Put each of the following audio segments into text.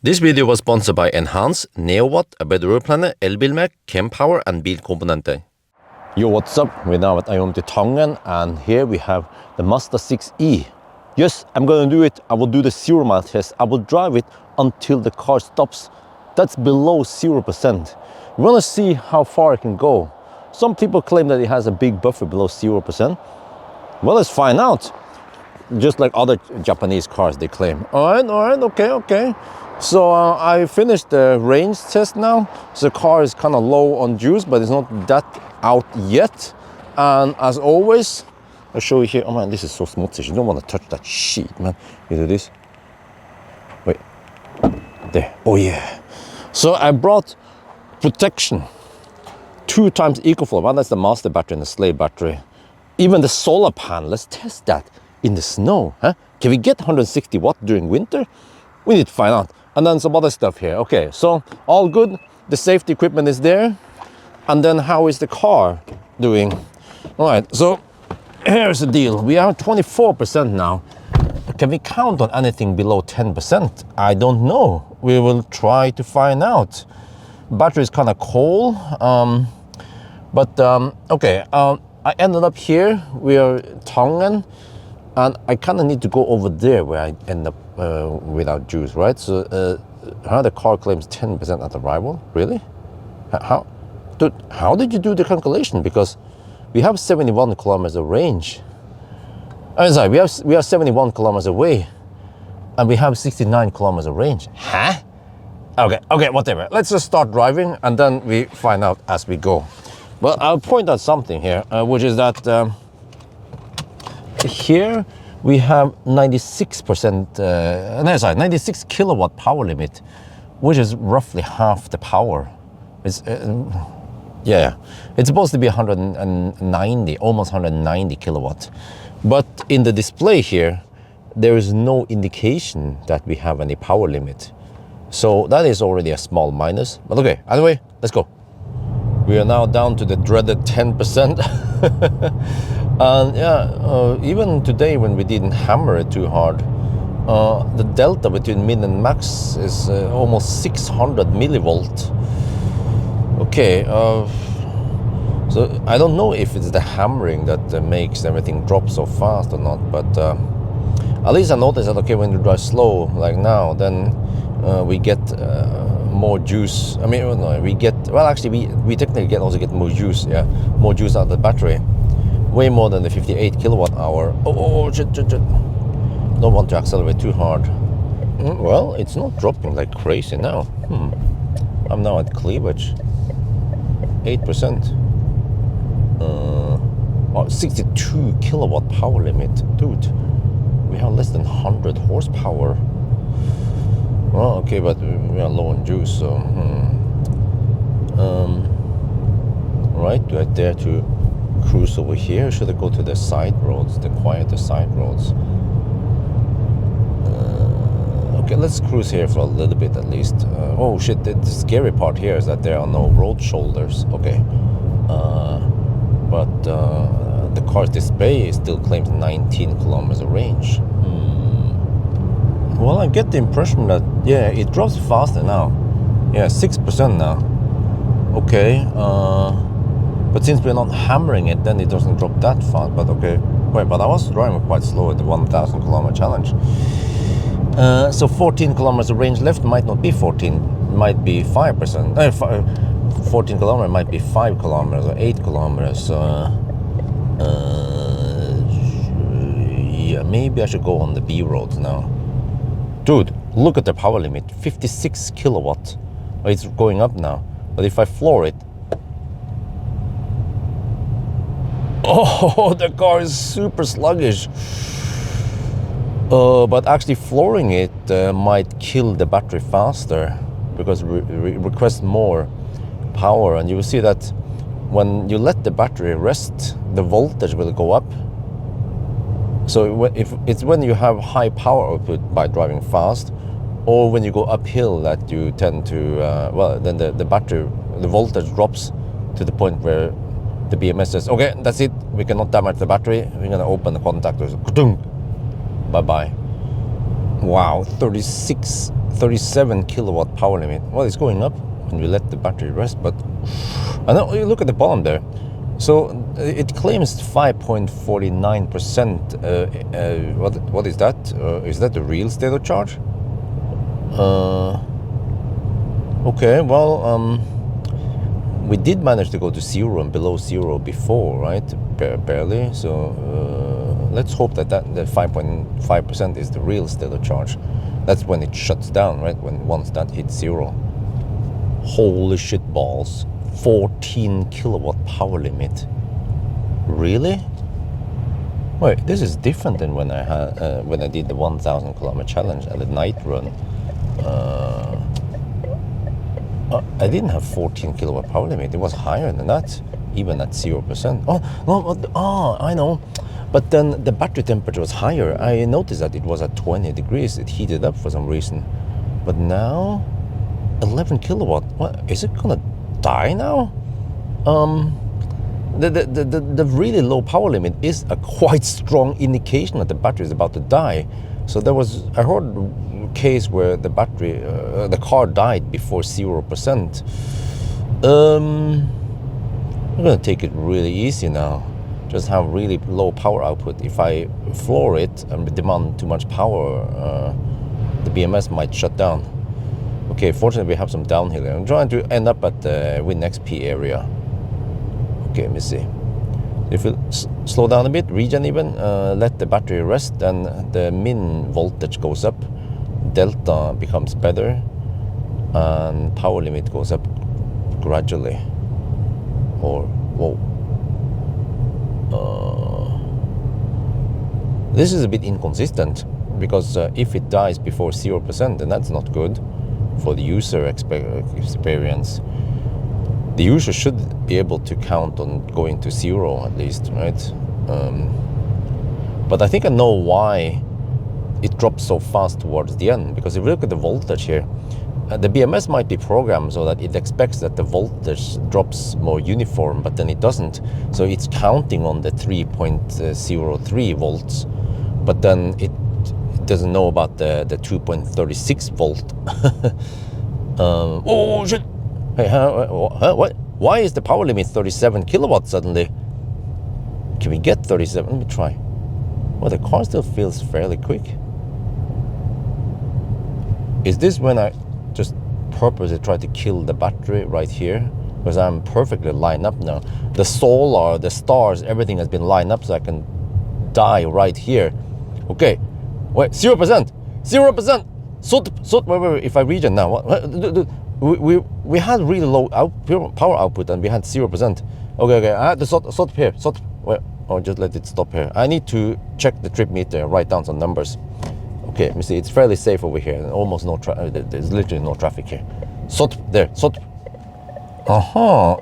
This video was sponsored by Enhance, NeoWatt, A Better Road Planner, Elbilmek, Kempower and Bilkomponenter. Yo, what's up? We're now at Ioniq Tangen and here we have the Mazda 6e. Yes, I'm gonna do it. I will do the 0 mile test. I will drive it until the car stops. That's below 0%. We wanna see how far it can go. Some people claim that it has a big buffer below 0%. Well, let's find out. Just like other Japanese cars, they claim. All right, okay. So I finished the range test now. So the car is kind of low on juice, but it's not that out yet. And as always, I'll show you here. Oh man, this is so smooth. You don't want to touch that sheet, man. You do this. Wait, there. Oh yeah. So I brought protection. 2 times EcoFlow. Well, that's the Mazda battery and the Slave battery. Even the solar panel. Let's test that in the snow. Huh? Can we get 160 watt during winter? We need to find out. And then some other stuff here. Okay, so all good. The safety equipment is there. And then how is the car doing? All right, so here's the deal. We are 24% now. Can we count on anything below 10%? I don't know. We will try to find out. Battery is kind of cold. Okay, I ended up here. We are Tangen. And I kind of need to go over there where I end up without juice, right? So the car claims 10% at arrival. Really? Dude, how did you do the calculation? Because we have 71 kilometers of range. I'm sorry, we are 71 kilometers away, and we have 69 kilometers of range. Huh? Okay, whatever. Let's just start driving, and then we find out as we go. Well, I'll point out something here, which is that. Here we have 96 kilowatt power limit, which is roughly half the power. It's it's supposed to be 190, almost 190 kilowatt. But in the display here, there is no indication that we have any power limit. So that is already a small minus. But okay, anyway, let's go. We are now down to the dreaded 10%. And even today when we didn't hammer it too hard, the delta between min and max is almost 600 millivolt. Okay, so I don't know if it's the hammering that makes everything drop so fast or not, but at least I noticed that, okay, when you drive slow like now, then we get more juice. I mean, no, we technically also get more juice, more juice out of the battery. Way more than the 58 kilowatt hour. Oh, shit. Don't want to accelerate too hard. Well, it's not dropping like crazy now. I'm now at cleavage. 8%. 62 kilowatt power limit. Dude, we have less than 100 horsepower. Well, okay, but we are low on juice, so... Right, do I dare to cruise over here? Should I go to the side roads, the quieter side roads? Okay, let's cruise here for a little bit at least. Oh shit, the scary part here is that there are no road shoulders. Okay, but the car's display still claims 19 kilometers of range. Well, I get the impression that, it drops faster now. 6% now. Okay, but since we're not hammering it, then it doesn't drop that fast. But okay, wait, but I was driving quite slow at the 1,000 kilometer challenge. So 14 kilometers of range left might not be 14, might be 5%. 14 kilometers might be 5 kilometers or 8 kilometers. Maybe I should go on the B roads now. Dude, look at the power limit, 56 kilowatt. It's going up now, but if I floor it, oh, the car is super sluggish. But actually flooring it might kill the battery faster because it requests more power. And you will see that when you let the battery rest, the voltage will go up. So if it's when you have high power output by driving fast, or when you go uphill that you tend to, then the battery, the voltage drops to the point where the BMS says, okay, that's it, we cannot damage the battery, we're gonna open the contactors, bye-bye. Wow, 36 37 kilowatt power limit. Well, it's going up when we let the battery rest, but I know, you look at the bottom there. So it claims 5.49%. What is that? Is that the real state of charge? Okay, well, we did manage to go to 0 and below 0 before, right? Barely. So let's hope that the 5.5% is the real state of charge. That's when it shuts down, right? Once that hits 0. Holy shit balls. 14 kilowatt power limit. Really? Wait, this is different than when I did the 1,000 kilometer challenge at the night run. I didn't have 14 kilowatt power limit. It was higher than that, even at 0%. Oh, no, I know. But then the battery temperature was higher. I noticed that it was at 20 degrees. It heated up for some reason. But now, 11 kilowatt. What, is it gonna die now? The really low power limit is a quite strong indication that the battery is about to die. So I heard a case where the battery, the car died before 0%. I'm gonna take it really easy now. Just have really low power output. If I floor it and demand too much power, the BMS might shut down. Okay, fortunately we have some downhill here. I'm trying to end up at the Win XP area. Okay, let me see. If you slow down a bit, regen even, let the battery rest, then the min voltage goes up, delta becomes better, and power limit goes up gradually. Or, whoa. This is a bit inconsistent, because if it dies before 0%, then that's not good for the user experience. The user should be able to count on going to 0 at least, right? But I think I know why it drops so fast towards the end, because if you look at the voltage here, the BMS might be programmed so that it expects that the voltage drops more uniform, but then it doesn't. So it's counting on the 3.03 volts, but then it doesn't know about the 2.36 volt. Oh shit! Hey, what? Why is the power limit 37 kilowatts suddenly? Can we get 37? Let me try. Well, the car still feels fairly quick. Is this when I just purposely try to kill the battery right here? Because I'm perfectly lined up now. The solar, the stars, everything has been lined up so I can die right here. Okay, wait, 0%, 0%. Wait, if I regen now, what? We had really low power output and we had 0%. Okay, I had to stop here. Wait, or just let it stop here. I need to check the trip meter, write down some numbers. Okay, let me see. It's fairly safe over here. Almost no there's literally no traffic here. There.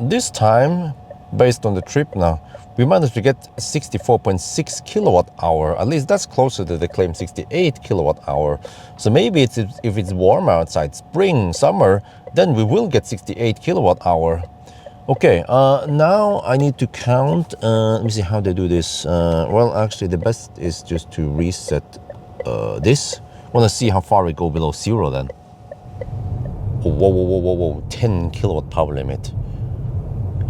This time, based on the trip now, we managed to get 64.6 kilowatt hour. At least that's closer to the claim 68 kilowatt hour. So maybe if it's warmer outside, spring, summer, then we will get 68 kilowatt hour. Okay, now I need to count. Let me see how they do this. Well, actually, the best is just to reset this. I want to see how far we go below 0 then. Oh, whoa. 10 kilowatt power limit.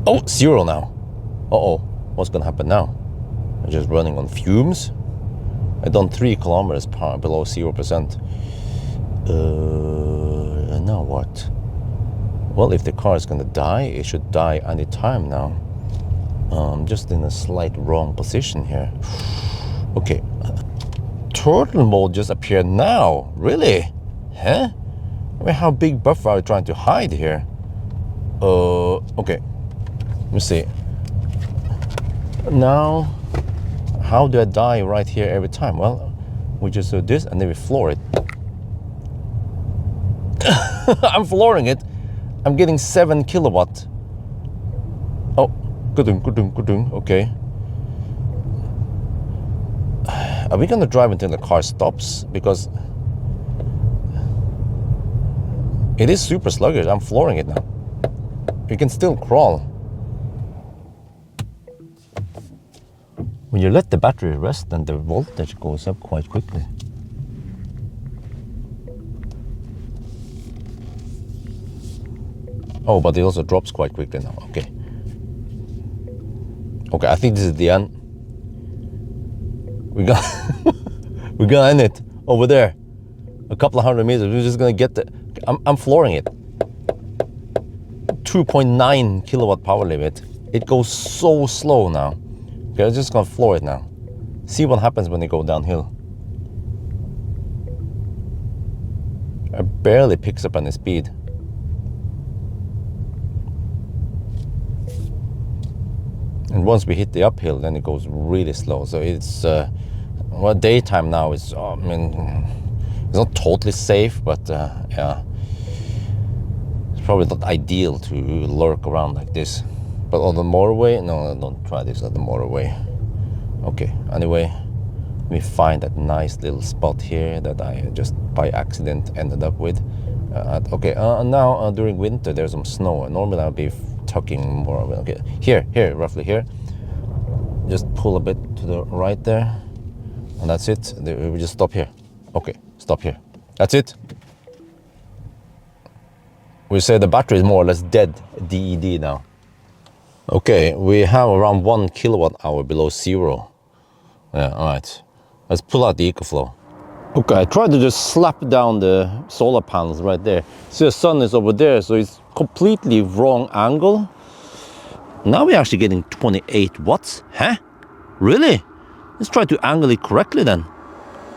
Oh, 0 now. Uh-oh. What's going to happen now? I'm just running on fumes. I've done 3 kilometers below 0%. Now what? Well, if the car is going to die, it should die any time now. I'm just in a slight wrong position here. Okay. Turtle mode just appeared now. Really? Huh? I mean, how big buffer are you trying to hide here? Okay. Let me see. Now, how do I die right here every time? Well, we just do this and then we floor it. I'm flooring it. I'm getting 7 kilowatt. Oh, good. Okay. Are we gonna drive until the car stops? Because it is super sluggish. I'm flooring it now. You can still crawl. When you let the battery rest, then the voltage goes up quite quickly. Oh, but it also drops quite quickly now. Okay. Okay, I think this is the end. We got we're gonna end it over there. A couple of 100 meters. We're just gonna get the. I'm flooring it. 2.9 kilowatt power limit. It goes so slow now. Okay, I'm just gonna floor it now. See what happens when they go downhill. It barely picks up any speed. And once we hit the uphill, then it goes really slow. So it's well, daytime now is. I mean, it's not totally safe, but yeah, it's probably not ideal to lurk around like this. But on the motorway, no, don't try this on the motorway. Okay. Anyway, we find that nice little spot here that I just by accident ended up with. Okay. Now during winter there's some snow. Normally I'll be tucking more of it. Okay, here, roughly here. Just pull a bit to the right there, and that's it. We just stop here. Okay, stop here. That's it. We say the battery is more or less dead, DED now. Okay, we have around 1 kilowatt hour below zero. Yeah, all right. Let's pull out the EcoFlow. Okay, I tried to just slap down the solar panels right there. See, the sun is over there, so it's completely wrong angle. Now we're actually getting 28 watts. Huh? Really? Let's try to angle it correctly then.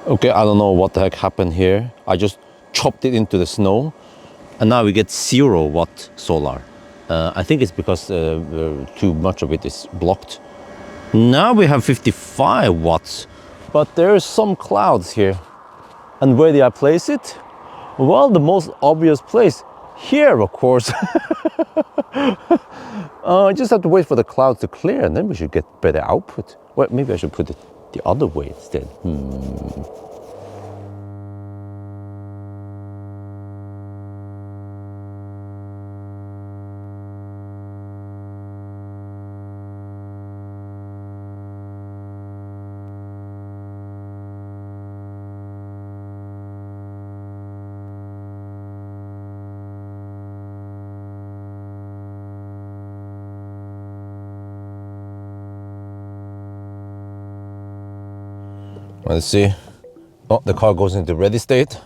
Okay, I don't know what the heck happened here. I just chopped it into the snow, and now we get 0 watt solar. I think it's because too much of it is blocked. Now we have 55 watts, but there is some clouds here. And where did I place it? Well, the most obvious place, here of course. I just have to wait for the clouds to clear, and then we should get better output. Well, maybe I should put it the other way instead. Let's see. Oh, the car goes into ready state.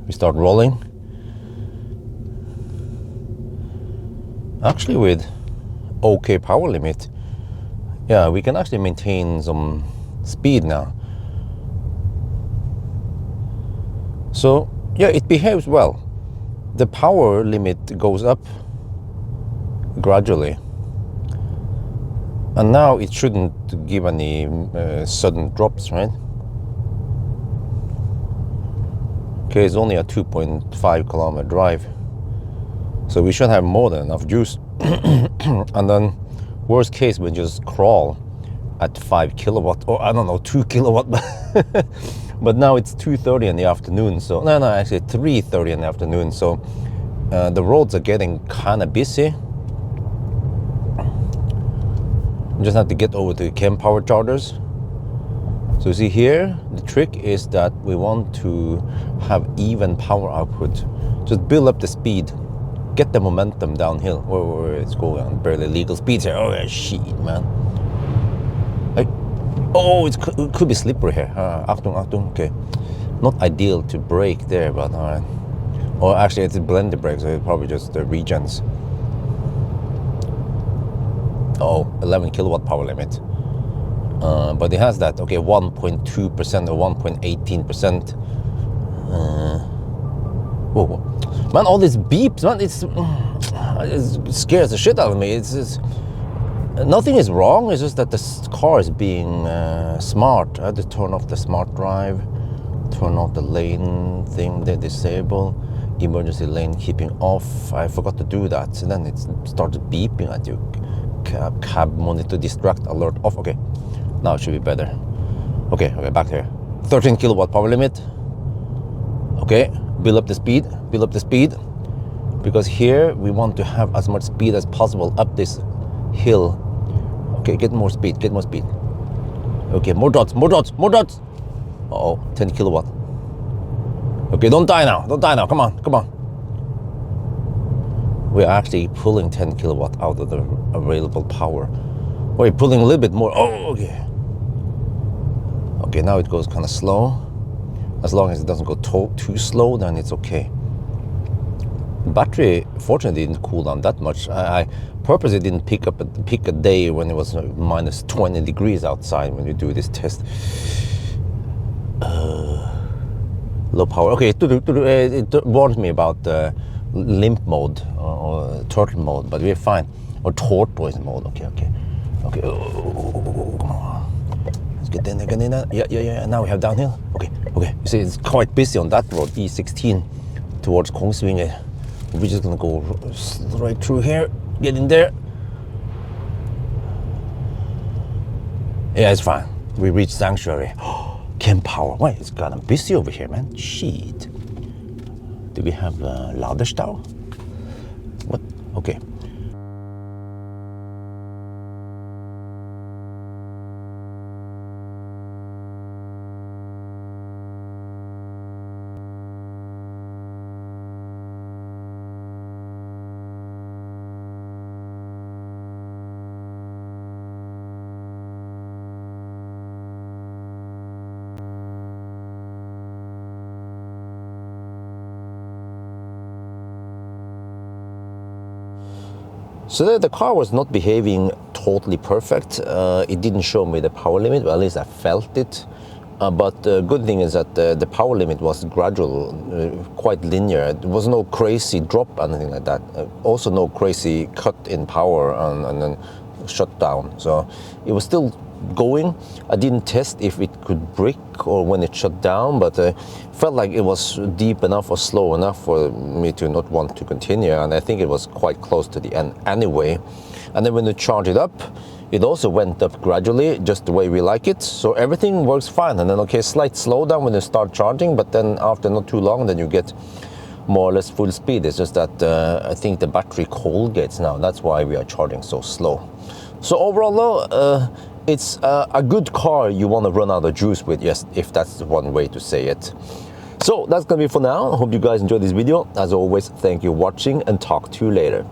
We start rolling. Actually, with okay power limit, yeah, we can actually maintain some speed now. So yeah, it behaves well. The power limit goes up gradually. And now it shouldn't give any sudden drops, right? Okay, it's only a 2.5 kilometer drive. So we should have more than enough juice. And then, worst case, we just crawl at 5 kilowatt, or I don't know, 2 kilowatt. But now it's 2:30 in the afternoon, so, no, actually 3:30 in the afternoon. So the roads are getting kind of busy. Just have to get over to Kempower chargers. So you see here, the trick is that we want to have even power output. Just build up the speed, get the momentum downhill. Where it's going on barely legal speeds here. Oh yeah, shit, man. Oh, it could be slippery here. Achtung, Achtung. Okay, not ideal to brake there, but all right. Or actually, it's a blended brake, so it's probably just the regens. Oh, 11 kilowatt power limit. But it has that, okay, 1.2% or 1.18%. Whoa. Man, all these beeps, man, it scares the shit out of me. It's nothing is wrong, it's just that the car is being smart. I had to turn off the smart drive, turn off the lane thing, they disable, emergency lane keeping off. I forgot to do that, and then it started beeping at you. Cab monitor distract alert off. Okay, now it should be better. Okay, back here. 13 kilowatt power limit. Okay, build up the speed, because here we want to have as much speed as possible up this hill. Okay, get more speed. Okay, more dots. Uh-oh, 10 kilowatt. Okay, don't die now, come on. we're actually pulling 10 kilowatt out of the available power. We're pulling a little bit more. Oh, okay. Okay, now it goes kind of slow. As long as it doesn't go too slow, then it's okay. Battery, fortunately, didn't cool down that much. I purposely didn't pick a day when it was minus 20 degrees outside when you do this test. Low power. Okay, it warned me about limp mode or turtle mode, but we're fine. Or tortoise mode. Okay. Oh, come on. Let's get in there. Yeah. Now we have downhill. Okay. You see, it's quite busy on that road, E16, towards Kongsvinger. We're just gonna go right through here, get in there. Yeah, it's fine. We reached sanctuary. Kempower. Why? It's kind of busy over here, man. Shit. Do we have Laderstau? What? Okay. So the car was not behaving totally perfect. It didn't show me the power limit, well, at least I felt it. But the good thing is that the power limit was gradual, quite linear. There was no crazy drop, anything like that. Also no crazy cut in power and then shut down. So it was still going. I didn't test if it could brick or when it shut down, but felt like it was deep enough or slow enough for me to not want to continue, and I think it was quite close to the end anyway. And then when you charge it up, it also went up gradually, just the way we like it, so everything works fine. And then okay, slight slowdown when you start charging, but then after not too long, then you get more or less full speed. It's just that I think the battery cold gets now, that's why we are charging so slow. So overall though, it's a good car you want to run out of juice with, yes, if that's one way to say it. So that's gonna be for now. I hope you guys enjoyed this video. As always, thank you for watching and talk to you later.